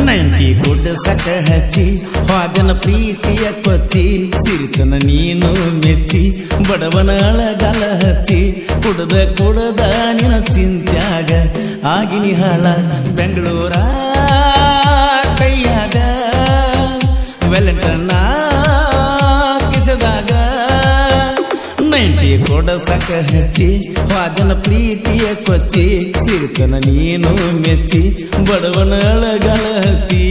Ninety ಗುಡ್ಡ ಸಕ ಹಚ್ಚಿ ಹಾಗನ ಪ್ರೀತಿಯ ಕೊಚ್ಚಿ ಸಿರಿತನ ನೀನು ಮೆಚ್ಚಿ ಬಡವನ ಅಳಗಲ ಹಚ್ಚಿ ಕುಡದ ಕುಡದ ನಿನ ಚಿಂತ್ಯಾಗ ಆಗಿನಿ ಹಾಳ ಬೆಂಗಳೂರ ಕೈಯಾಗ ವೆಲೆಂಟನ್ನ ಕಿಸದಾಗ ನೈಂಟಿ ಕೊಡ ಸಕ ಹಚ್ಚಿ ಹಾಗನ ಪ್ರೀತಿಯ ಕೊಚ್ಚಿ ಸಿರಿತನ ನೀನು ಮೆಚ್ಚಿ ಬಡವನ ಅಳಗಲ ಹಚ್ಚಿ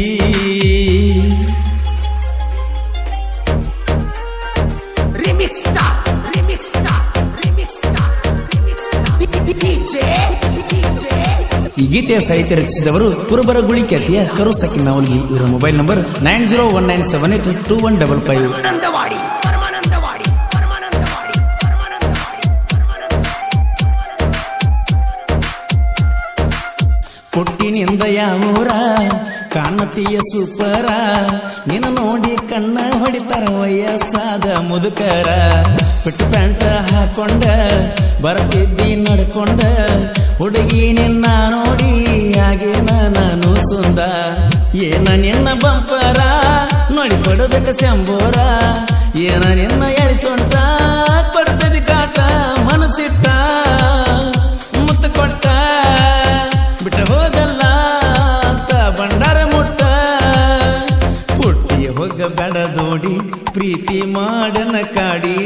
ಈ ಗೀತೆಯ ಸಾಹಿತ್ಯ ರಚಿಸಿದವರು ಕುರುಬರಗುಳಿ ಖ್ಯಾತಿಯ ಕರು ಸಕಿನಾವಲ್ಗಿ. ಇವರ ಮೊಬೈಲ್ ನಂಬರ್ 9019782155. ಪುಟ್ಟಿನಿಂದ ಯಾವೂರ ಕಾಣತಿಯ ಸೂಪರ ನಿನ್ನ ನೋಡಿ ಕಣ್ಣ ಹೊಡಿತಾರ ವಯಸ್ಸಾದ ಮುದುಕರ. ಪಿಟ್ಟು ಪ್ಯಾಂಟ್ ಹಾಕೊಂಡ ಬರ್ತಿದ್ದಿ ನಡ್ಕೊಂಡ ಹುಡುಗಿ ನಿನ್ನ ನೋಡಿ ಆಗೇನ ನಾನು ಸುಂದ. ಏನ ನಿನ್ನ ಬಂಪರ ನೋಡಿ ಕೊಡಬೇಕ ಶಂಬೋರ. ಏನ ನಿನ್ನ ಎಳಿಸೊಂಟ ಕೊಡ್ತದಿ ಕಾಟ ಮನಸ್ಸಿಟ್ಟ ಮುತ್ತ ಕೊಟ್ಟ ಬಿಟ್ಟ ಹೋಗಲ್ಲ ಅಂತ ಬಂಡಾರ ಮುಟ್ಟ. ಪುಟ್ಟಿ ಹೋಗ ಬೆಡದೋಡಿ ಪ್ರೀತಿ ಮಾಡನ ಕಾಡಿ.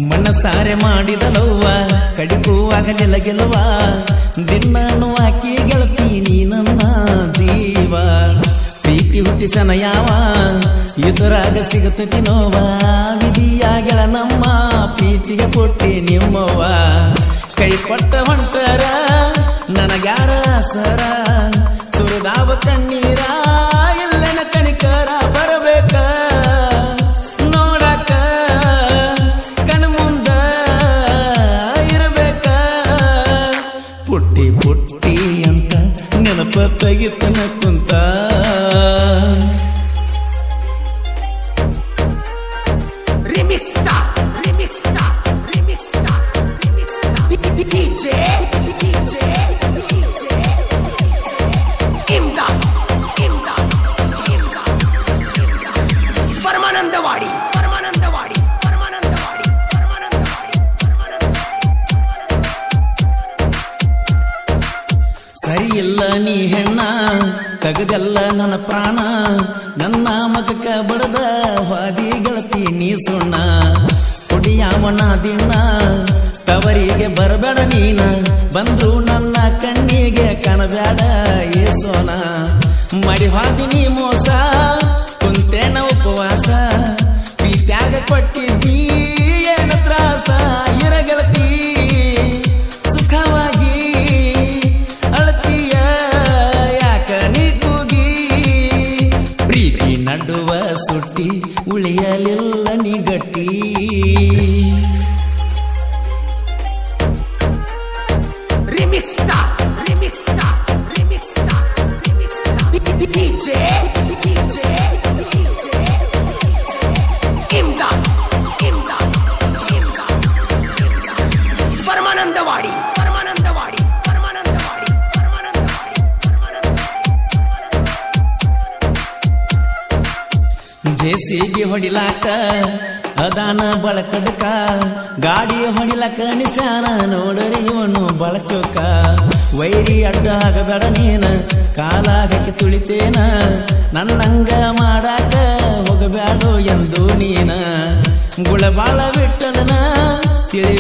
ಮನಸಾರೆ ಮಾಡಿದಲವ್ವ ಕಡಿಗೂ ಆಗಲಿಲ್ಲ ಗೆಲುವ. ದಿನಾನು ಹಾಕಿ ಗೆಳತೀನಿ ನನ್ನ ಜೀವ. ಪ್ರೀತಿ ಹುಟ್ಟಿಸನ ಯಾವ ಇದರಾಗ ಸಿಗತತಿ ನೋವ. ವಿಧಿಯಾಗಳ ನಮ್ಮ ಪ್ರೀತಿಗೆ ಕೊಟ್ಟಿ ನಿಮ್ಮವ್ವ. ಕೈ ಕೊಟ್ಟ ಹೊಂಟರ ನನಗ್ಯಾರ ಸರ ಸುರದಾವ ಕಣ್ಣೀರ ಎಲ್ಲನ ಕಣಿಕರ ಬರಬೇಕ ನೋಡಕ ಕಣ್ಮುಂದ ಇರಬೇಕ. ಪುಟ್ಟಿ ಪುಟ್ಟಿ ಅಂತ ನೆನಪ ತೆಗಿತನ ಕುಂತ. ಸರಿ ಇಲ್ಲ ನೀ ಹೆಣ್ಣ ತಗದಲ್ಲ ನನ್ನ ಪ್ರಾಣ. ನನ್ನ ಮಗಕ್ಕ ಬಡದ ಹಾದಿ ಗೆಳತಿ ನೀ ಸುಣ್ಣ. ಕುಡಿಯಾಮನ ದಿನ ತವರಿಗೆ ಬರಬೇಡ ನೀನ. ಬಂದ್ರು ನನ್ನ ಕಣ್ಣಿಗೆ ಕನಬ್ಯಾಡ ಏಸೋನ. ಮಾಡಿ ಹಾದಿ ನೀ ಮೋಸ ಕುಂತೇನ ಉಪವಾಸ. ಪ್ರೀತ್ಯಾಗ ಕೊಟ್ಟಿದ್ದೀ ಏನ ತ್ರಾಸ. ಇರಗೆಳತಿ ಸುಖವಾಗಿ ಅಳತಿಯ ಯಾಕ ನೀ ಕೂಗಿ. ಪ್ರೀತಿ ನಡುವ ಸುಟ್ಟಿ ಉಳಿಯಲಿಲ್ಲ ನೀ ಗಟ್ಟಿ. ಜೆಸಿಬಿ ಹೊಡಿಲಾಕ ಅದಾನ ಬಳಕಡ್ಕ. ಗಾಡಿ ಹೊಡಿಲಾಕ ನಿಶಾನ ನೋಡರಿ ಇವನು ಬಳಚೋಕ. ವೈರಿ ಅಡ್ಡ ಆಗಬೇಡ ನೀನ ಕಾಲಾಗಕ್ಕೆ ತುಳಿತೇನ. ನನ್ನಂಗ ಮಾಡಾಕ ಹೋಗಬೇಡ ಎಂದು ನೀನ. ಗುಳಬಾಳ ಬಿಟ್ಟದನ ತಿಳಿ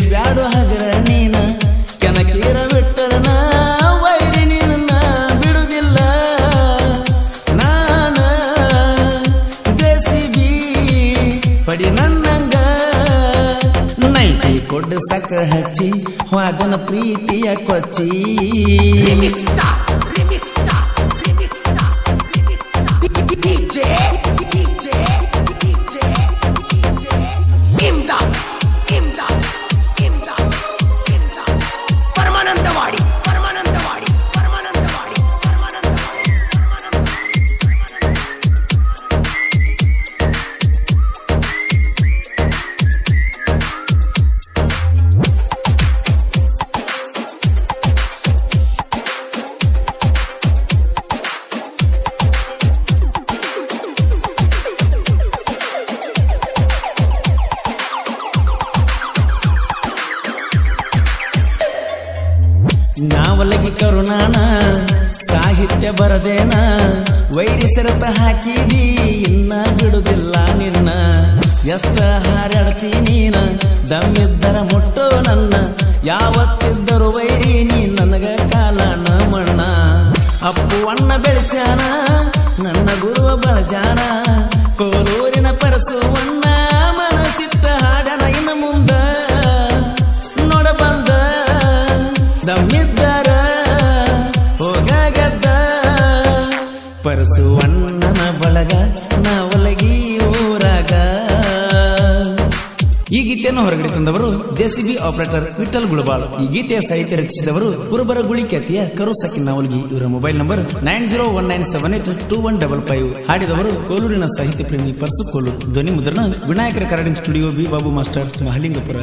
ದೊಡ್ಡ ಸಕ್ಕರೆ ಹಚ್ಚಿ ವಾದನ ಪ್ರೀತಿಯ ಕೊಚ್ಚಿ ಪರಮಾನಂದವಾಡಿ ನಾವಲಗಿ ಕರುಣಾನ ಸಾಹಿತ್ಯ ಬರದೇನ ವೈರಿ ಸೆರತ ಹಾಕಿದಿ ಇನ್ನ ಬಿಡುದಿಲ್ಲ ನಿನ್ನ ಎಷ್ಟ ಹಾರಾಡ್ತಿ ನೀನ ದಮ್ಮಿದ್ದರ ಮುಟ್ಟೋ ನನ್ನ ಯಾವತ್ತಿದ್ದರು ವೈರಿ ನೀ ನನಗ ಕಾಲನ ಮಣ್ಣ ಅಪ್ಪು ಅಣ್ಣ ಬೆಳೆಸ್ಯಾನ ನನ್ನ ಗುರುವ ಬಳಸ್ಯಾನ ಕೋರೂರಿನ ಪರಸುವಣ್ಣ ಮನಸಿಟ್ಟ ಹಾಡನ ಇನ್ನ ಮುಂದ ನೋಡ ಬಂದ ದಮ್ಮಿದ್ದಾರ ಹೋಗದ ಪರಸುವಣ್ಣನ ಬಳಗ ನಾವಲಗಿ ಊರಾಗ. ಈ ಗೀತೆಯನ್ನು ಹೊರಗಡೆ ತಂದವರು ಜೆಸಿಬಿ ಆಪರೇಟರ್ ವಿಠಲ್ ಗುಳಬಾಳ್. ಈ ಗೀತೆಯ ಸಾಹಿತ್ಯ ರಚಿಸಿದವರು ಕುರುಬರಗುಳಿ ಖ್ಯಾತಿಯ ಕರುಸಕ್ಕಿ ನಾವಲ್ಗಿ. ಇವರ ಮೊಬೈಲ್ ನಂಬರ್ 9019782155. ಹಾಡಿದವರು ಕೋಲೂರಿನ ಸಾಹಿತ್ಯ ಪ್ರೇಮಿ ಪರ್ಸು ಕೋಲೂರು. ಧ್ವನಿ ಮುದ್ರಣ ವಿನಾಯಕರ ಕರಡಿನ studio B Babu master Mahalingapura.